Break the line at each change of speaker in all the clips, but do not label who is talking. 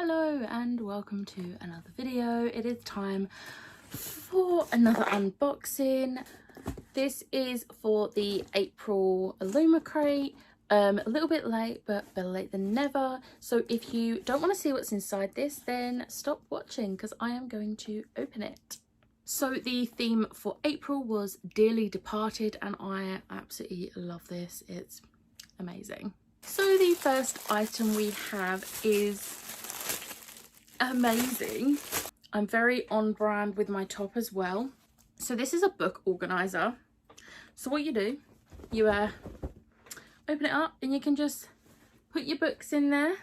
Hello and welcome to another video. It is time for another unboxing. This is for the April Illuma crate. A little bit late, but better late than never. So if you don't want to see what's inside this, then stop watching because I am going to open it. So the theme for April was Dearly Departed, and I absolutely love this. It's amazing. So the first item we have is amazing. I'm very on brand with my top as well. So this is a book organizer. So what you do, you open it up and you can just put your books in there.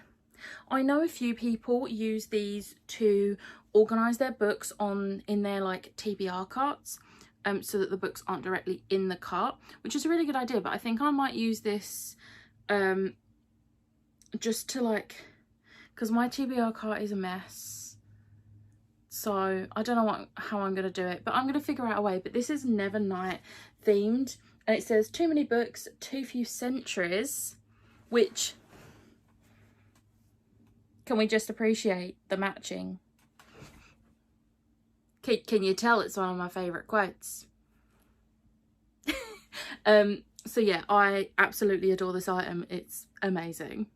I know a few people use these to organize their books in their like TBR carts, so that the books aren't directly in the cart, which is a really good idea. But I think I might use this just to because my TBR cart is a mess, so I don't know how I'm going to do it, but I'm going to figure out a way. But this is Never Night themed, and it says too many books, too few centuries, which, can we just appreciate the matching? Can you tell it's one of my favourite quotes? So yeah, I absolutely adore this item. It's amazing.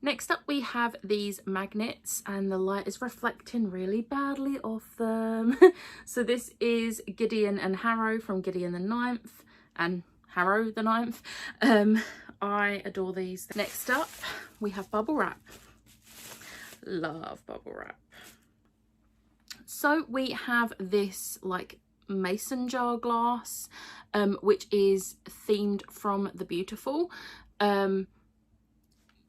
Next up we have these magnets, and the light is reflecting really badly off them. So this is Gideon and Harrow from Gideon the Ninth and Harrow the Ninth. I adore these. Next up we have bubble wrap. Love bubble wrap. So we have this like mason jar glass, which is themed from The Beautiful.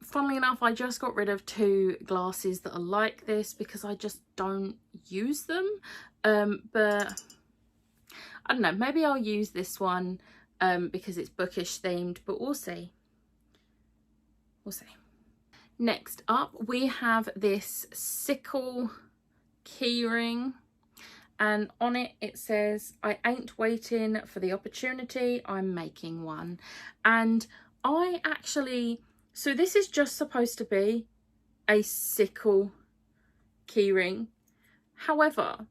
Funnily enough, I just got rid of 2 glasses that are like this because I just don't use them. But I don't know, maybe I'll use this one because it's bookish themed, but we'll see. We'll see. Next up, we have this sickle keyring, and on it says, "I ain't waiting for the opportunity, I'm making one." And I actually... So this is just supposed to be a sickle keyring. However,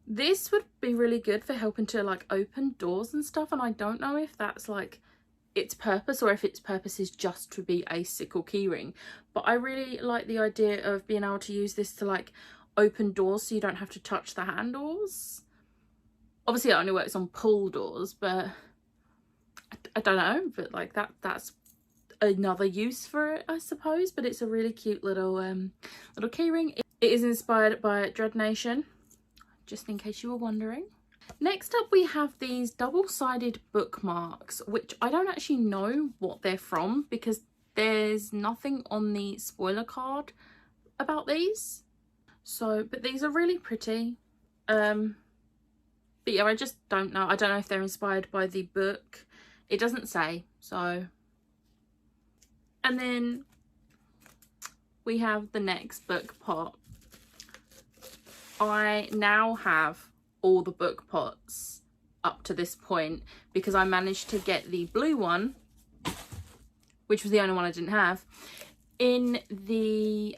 this would be really good for helping to like open doors and stuff. And I don't know if that's like its purpose, or if its purpose is just to be a sickle keyring. But I really like the idea of being able to use this to like open doors so you don't have to touch the handles. Obviously it only works on pull doors, but I don't know. But like that's another use for it, I suppose. But it's a really cute little little keyring. It is inspired by Dread Nation, just in case you were wondering. Next up we have these double-sided bookmarks, which I don't actually know what they're from because there's nothing on the spoiler card about these. So, but these are really pretty. But yeah, I just don't know. I don't know if they're inspired by the book. It doesn't say, so. And then we have the next book pot. I now have all the book pots up to this point because I managed to get the blue one, which was the only one I didn't have, in the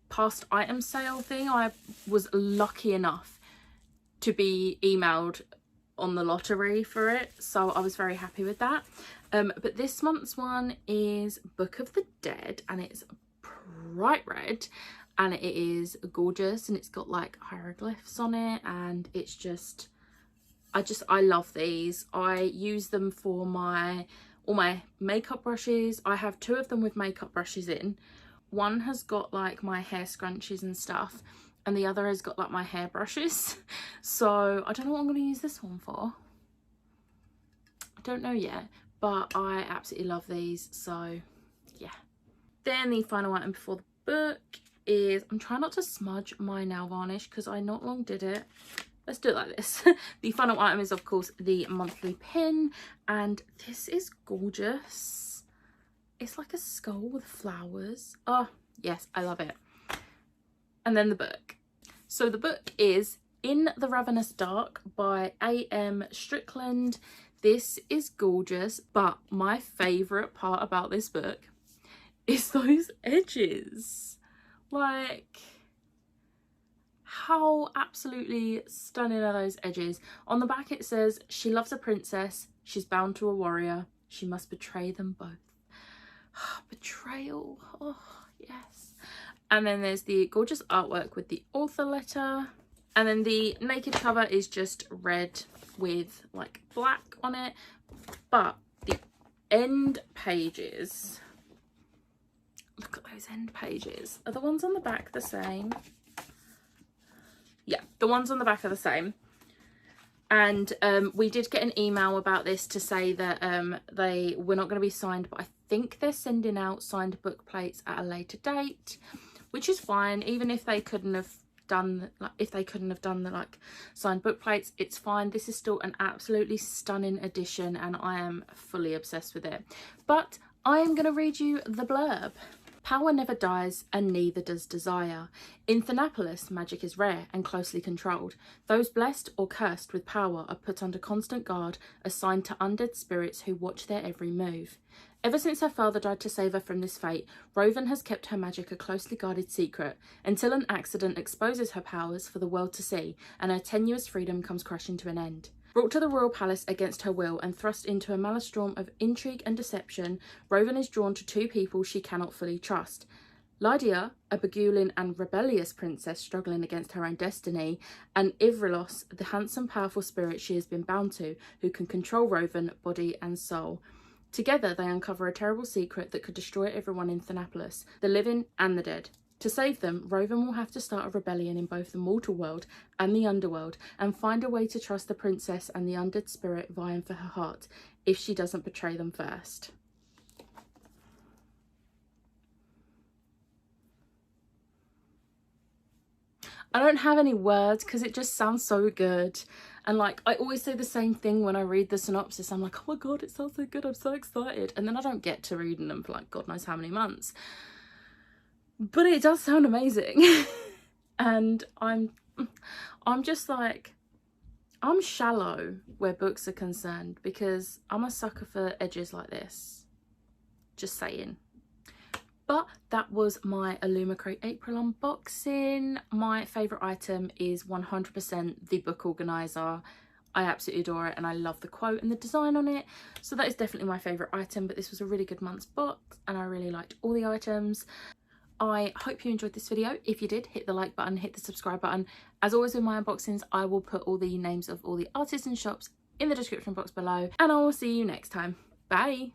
past item sale thing. I was lucky enough to be emailed on the lottery for it, so I was very happy with that. But this month's one is Book of the Dead, and it's bright red, and it is gorgeous, and it's got like hieroglyphs on it, and it's just I love these. I use them for all my makeup brushes. I have 2 of them with makeup brushes in. One has got like my hair scrunchies and stuff, and the other has got like my hair brushes. So I don't know what I'm going to use this one for. I don't know yet, but I absolutely love these, so yeah. Then the final item before the book is, I'm trying not to smudge my nail varnish because I not long did it. Let's do it like this. The final item is of course the monthly pin, and this is gorgeous. It's like a skull with flowers. Oh yes, I love it. And then the book. So the book is In the Ravenous Dark by A.M. Strickland. This is gorgeous, but my favourite part about this book is those edges. Like, how absolutely stunning are those edges? On the back it says, she loves a princess, she's bound to a warrior, she must betray them both. Betrayal, oh yes. And then there's the gorgeous artwork with the author letter. And then the naked cover is just red with like black on it. But the end pages, look at those end pages. Are the ones on the back the same? Yeah, the ones on the back are the same. And we did get an email about this to say that they were not going to be signed, but I think they're sending out signed book plates at a later date, which is fine. Even if they couldn't have done the like signed book plates, it's fine. This is still an absolutely stunning edition and I am fully obsessed with it. But I am going to read you the blurb. Power never dies, and neither does desire. In Thanapolis, magic is rare and closely controlled. Those blessed or cursed with power are put under constant guard, assigned to undead spirits who watch their every move. Ever since her father died to save her from this fate, Rowan has kept her magic a closely guarded secret, until an accident exposes her powers for the world to see, and her tenuous freedom comes crashing to an end. Brought to the royal palace against her will and thrust into a maelstrom of intrigue and deception, Rowan is drawn to two people she cannot fully trust. Lydia, a begooling and rebellious princess struggling against her own destiny, and Ivrilos, the handsome, powerful spirit she has been bound to, who can control Rowan, body and soul. Together they uncover a terrible secret that could destroy everyone in Thanapolis, the living and the dead. To save them, Rowan will have to start a rebellion in both the mortal world and the underworld, and find a way to trust the princess and the undead spirit vying for her heart, if she doesn't betray them first. I don't have any words because it just sounds so good. And like, I always say the same thing when I read the synopsis. I'm like, oh my god, it sounds so good, I'm so excited. And then I don't get to reading them for like God knows how many months. But it does sound amazing. And I'm just like, I'm shallow where books are concerned because I'm a sucker for edges like this. Just saying. But that was my Illumicrate April unboxing. My favourite item is 100% the book organiser. I absolutely adore it and I love the quote and the design on it. So that is definitely my favourite item, but this was a really good month's box and I really liked all the items. I hope you enjoyed this video. If you did, hit the like button, hit the subscribe button. As always with my unboxings, I will put all the names of all the artists and shops in the description box below, and I will see you next time. Bye!